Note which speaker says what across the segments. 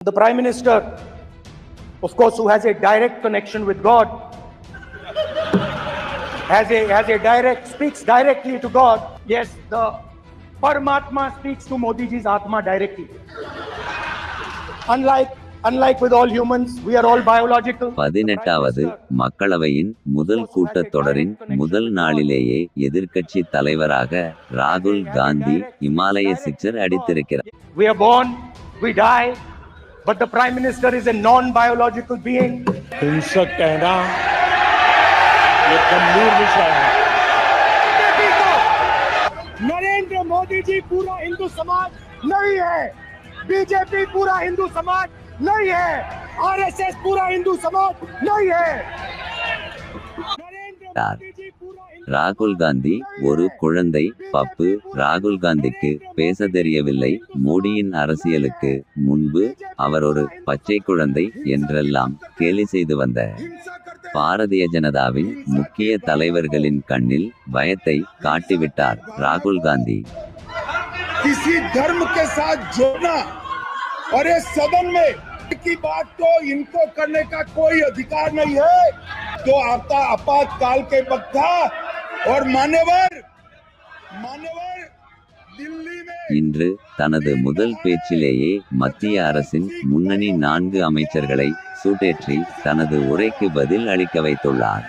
Speaker 1: The Prime Minister, of course, who has a direct connection with God, speaks directly to God. Yes, the Paramatma speaks to Modi ji's Atma directly. Unlike with all humans, we are all biological.
Speaker 2: 18வது மக்களவையின் முதல் கூட்டத்தொடரின் முதல் நாளிலேயே எதிர்க்கட்சி தலைவராக ராகுல் காந்தி இமாலய sixer அடித்திருக்கிறார்.
Speaker 1: We are born, we die, but the Prime Minister is a non-biological being.
Speaker 3: हिंसक कहना ये गंभीर विषय है.
Speaker 1: नरेंद्र मोदी जी पूरा हिंदू समाज नहीं है, बीजेपी पूरा हिंदू समाज नहीं है, आरएसएस पूरा हिंदू समाज नहीं है.
Speaker 2: ராகுல் காந்தி ஒரு குழந்தை பப்பு. ராகுல் காந்திக்கு பேச தெரியவில்லை. மோடியின் அரசியலுக்கு முன்பு அவர் ஒரு பச்சை குழந்தை என்றெல்லாம் கேலி செய்து வந்த பாரதிய ஜனதாவின் முக்கிய தலைவர்களின் கண்ணில் பயத்தை காட்டிவிட்டார் ராகுல் காந்தி.
Speaker 4: किसी धर्म के साथ जोड़ना और इस सदन में की बात तो इनको करने का कोई अधिकार नहीं है. तो आता आपातकाल के वक्त था और मान्यवर दिल्ली में
Speaker 2: இன்று தனது முதல் பேச்சிலேயே மத்திய அரசின் முன்னணி 4 அமைச்சர்களை சூட்டேற்றி தனது உரைக்கு பதில் அளிக்க வைத்துள்ளார்.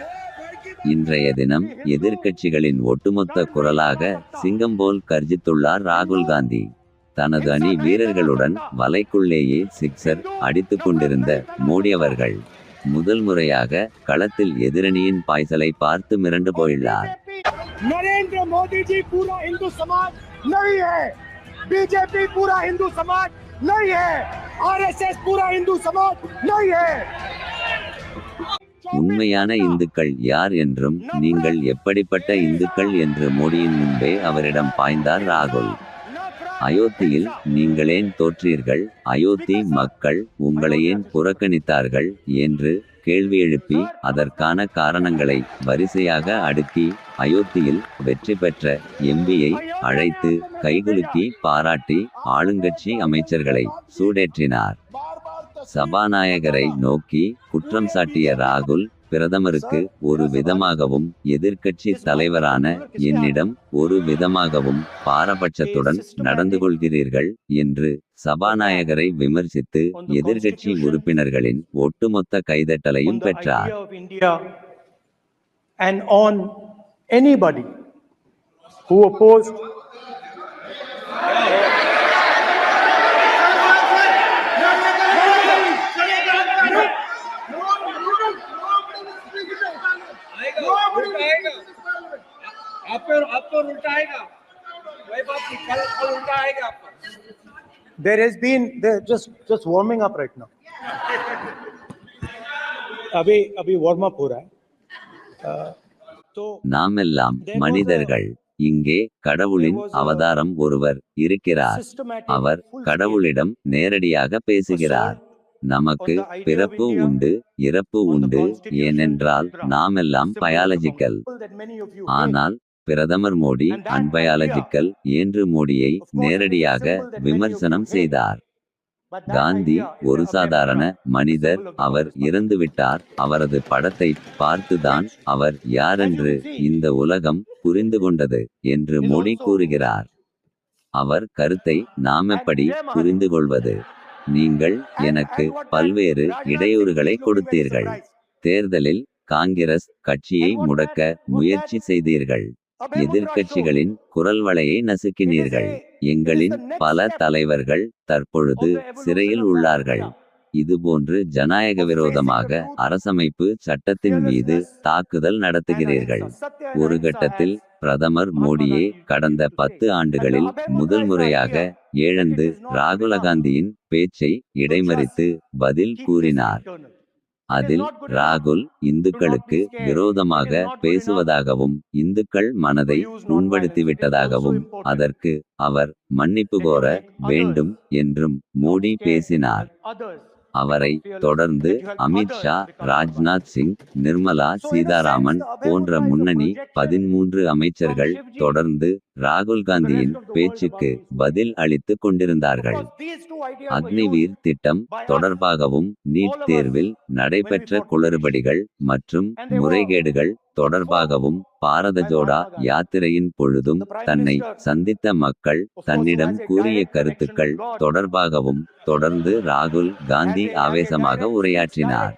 Speaker 2: இன்றைய தினம் எதிர்க்கட்சிகளின் ஒட்டுமொத்த குரலாக சிங்கம் போல் கர்ஜித்துள்ளார் ராகுல் காந்தி. தனது அணி வீரர்களுடன் வலைக்குள்ளேயே சிக்ஸர் அடித்துக் கொண்டிருந்த மோடி அவர்கள் முதல் முறையாக களத்தில் எதிரணியின் பாய்ச்சலை பார்த்து மிரண்டு போயுள்ளார்.
Speaker 1: नरेंद्र मोदी जी पूरा हिंदू समाज नहीं है, बीजेपी पूरा हिंदू समाज नहीं है, आरएसएस पूरा हिंदू समाज नहीं है.
Speaker 2: உண்மையான இந்துக்கள் யார் என்றும் நீங்கள் எப்படிப்பட்ட இந்துக்கள் என்று மோடியின் முன்பே அவரிடம் பாய்ந்தார் ராகுல். அயோத்தியில் நீங்களேன் தோற்றீர்கள், அயோத்தி மக்கள் உங்களை ஏன் புறக்கணித்தார்கள் என்று கேள்வி எழுப்பி அதற்கான காரணங்களை வரிசையாக அடுக்கி அயோத்தியில் வெற்றி பெற்ற எம்பியை அழைத்து கைகுலுக்கி பாராட்டி ஆளுங்கட்சி அமைச்சர்களை சூடேற்றினார். சபாநாயகரை நோக்கி குற்றம் சாட்டிய ராகுல், பிரதமருக்கு ஒரு விதமாகவும் எதிர்க்கட்சி தலைவரான என்னிடம் ஒரு விதமாகவும் பாரபட்சத்துடன் நடந்து கொள்கிறீர்கள் என்று சபாநாயகரை விமர்சித்து எதிர்க்கட்சி உறுப்பினர்களின் ஒட்டுமொத்த கைதட்டலையும் பெற்றார்.
Speaker 1: There has been just warming up right now.
Speaker 3: अभी वार्म अप हो रहा है.
Speaker 2: நாமெல்லாம் மனிதர்கள். இங்கே கடவுளின் அவதாரம் ஒருவர் இருக்கிறார். அவர் கடவுளிடம் நேரடியாக பேசுகிறார். நமக்கு பிறப்பு உண்டு, இறப்பு உண்டு, ஏனென்றால் நாமெல்லாம் பயாலஜிக்கல். ஆனால் பிரதமர் மோடி அன்பயாலஜிக்கல் என்று மோடியை நேரடியாக விமர்சனம் செய்தார். காந்தி ஒரு சாதாரண மனிதர், அவர் இறந்துவிட்டார், அவரது படத்தை பார்த்துதான் அவர் யாரென்று இந்த உலகம் புரிந்து கொண்டது என்று மோடி கூறுகிறார். அவர் கருத்தை நாம் எப்படி புரிந்து கொள்வது? நீங்கள் எனக்கு பல்வேறு இடையூறுகளை கொடுத்தீர்கள். தேர்தலில் காங்கிரஸ் கட்சியை முடக்க முயற்சி செய்தீர்கள். எதிர்க்கட்சிகளின் குரல் வளையை நசுக்கினீர்கள். எங்களின் பல தலைவர்கள் தற்பொழுது சிறையில் உள்ளார்கள். இதுபோன்று ஜனநாயக விரோதமாக அரசமைப்பு சட்டத்தின் மீது தாக்குதல் நடத்துகிறீர்கள். ஒரு கட்டத்தில் பிரதமர் மோடியே கடந்த 10 ஆண்டுகளில் முதல் முறையாக எழுந்து ராகுல் காந்தியின் பேச்சை இடைமறித்து பதில் கூறினார். அதில் ராகுல் இந்துக்களுக்கு விரோதமாக பேசுவதாகவும் இந்துக்கள் மனதை புண்படுத்திவிட்டதாகவும் அதற்கு அவர் மன்னிப்பு கோர வேண்டும் என்றும் மோடி பேசினார். அவரை தொடர்ந்து அமித்ஷா, ராஜ்நாத் சிங், நிர்மலா சீதாராமன் போன்ற முன்னணி 13 அமைச்சர்கள் தொடர்ந்து ராகுல் காந்தியின் பேச்சுக்கு பதில் அளித்துக் கொண்டிருந்தார்கள். அக்னிவீர் திட்டம் தொடர்பாகவும் நீட் தேர்வில் நடைபெற்ற குளறுபடிகள் மற்றும் முறைகேடுகள் தொடர்பாகவும் பாரத ஜோடோ யாத்திரையின் பொழுதும் தன்னை சந்தித்த மக்கள் தன்னிடம் கூறிய கருத்துக்கள் தொடர்பாகவும் தொடர்ந்து ராகுல் காந்தி ஆவேசமாக உரையாற்றினார்.